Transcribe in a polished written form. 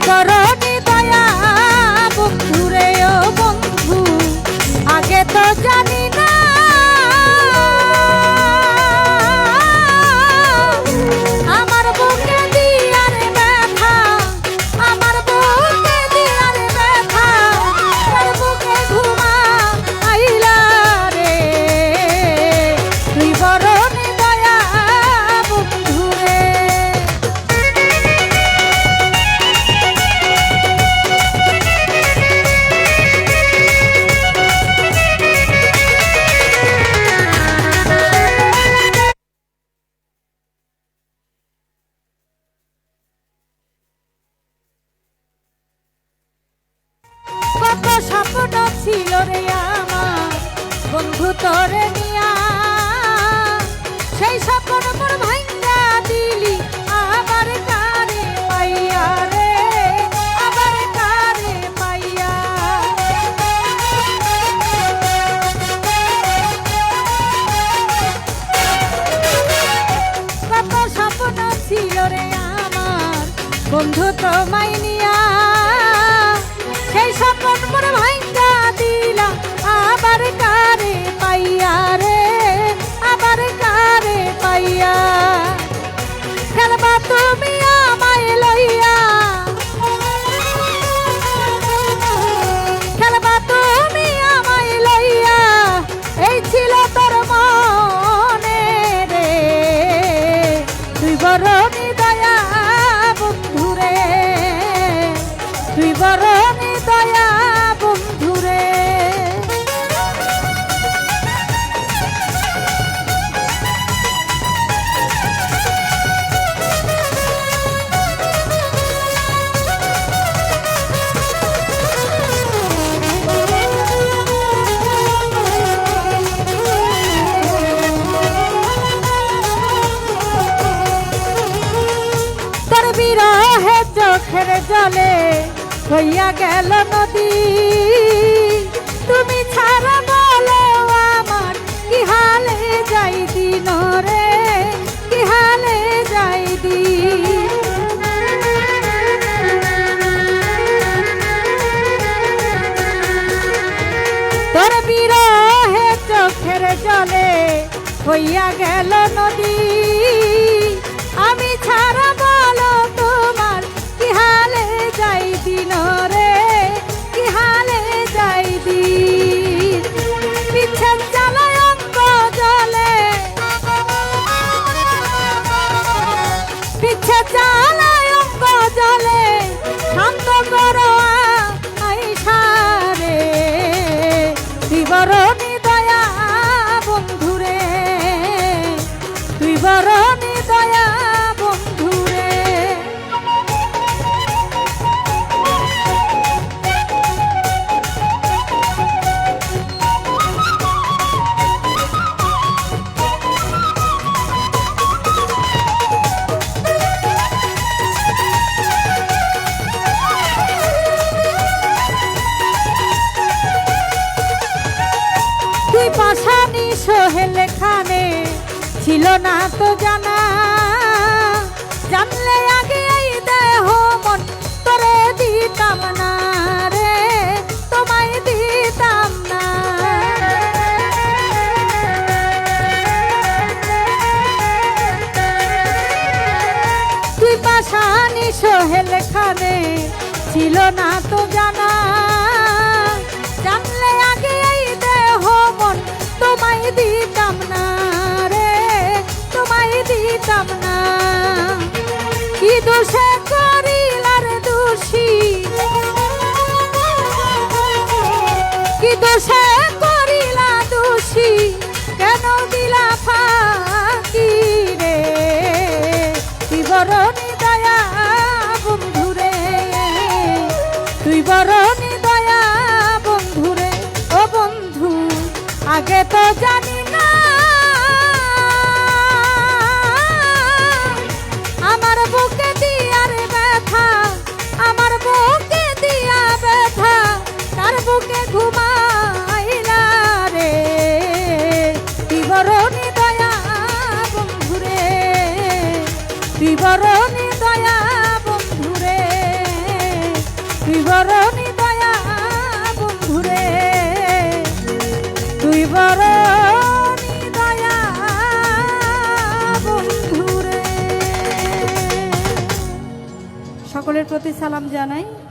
করনি দয়া বন্ধুরে ও বন্ধু, আগে তো জানি না আমার বুকে দিয়ার ব্যথা, আমার বুকে দিয়ার ব্যথা, তার বুকে ঘুমা আইলা রে, তুই করনি দয়া বন্ধুরে। কত স্বপ্ন ছিল রে আমার বন্ধু তোরে নিয়া, সেই স্বপ্ন মোর ভাঙ্গা দিলি আবার কারে পাইয়া রে, আবার কারে পাইয়া। কত স্বপ্ন ছিল রে আমার বন্ধু তোমায় নিয়া, সেই স্বপ্ন মোর ভাঙ্গা দিলা আবার কারে পাইয়া রে, আবার কারে পাইয়া। খেলবা তুমি আমায় লইয়া, খেলবা তুমি আমায় লইয়া, এই ছিল তোর মনে রে, তুই বরনি দয়া বন্ধুরে, তুই বরনি দয়া বন্ধুরে। তোর বিরহে চোখের জলে হইয়া গেল নদী, তুমি ছাড়া বলো আমার কি হালে যাই দিন রে, কি হালে যাই দিন। তোর বিরহে চোখের জলে হইয়া গেল নদী, আমি ছাড়া বলো তোমার কি হালে যাই দিন রে, কি হালে যাই দিন। বিচ্ছেদ জ্বালায় অঙ্গ জলে, বিচ্ছেদ জ্বালায় অঙ্গ জলে, শান্ত করো আইসা রে, তুই বরনি দয়া বন্ধুরে, তুই বরনি দয়া বন্ধুরে। তুই পাশানি সোহেল খানে ছিল না তো জানা, জানলে আগে এই দেহ মন তোরে দিতাম না রে, তোমায় দিতাম না। তুই পাশানি সোহেল খানে ছিল না তো জানা, জানলে আগে এই দেহ মন তোমায় দিতাম না রে, তোমায় দিতাম না। কি দোষে করিলার দোষী, কি দোষে করিলা দোষী, কেন দিলা ফাঁকি রে, তুই বরনি দয়া বন্ধুরে, তুই বরনি দয়া বন্ধুরে ও বন্ধু, আগে তো জানি না আমার বুকে দিয়ার ব্যথা, আমার বুকে দিয়া ব্যথা, তার বুকে ঘুমাইলা রে, তুই বরনি দয়া বন্ধুরে, তুই বরনি দয়া বন্ধুরে। তুই বড় নিদয়া বন্ধুরে, তুই বড় নিদয়া বন্ধুরে। সকলের প্রতি সালাম জানাই।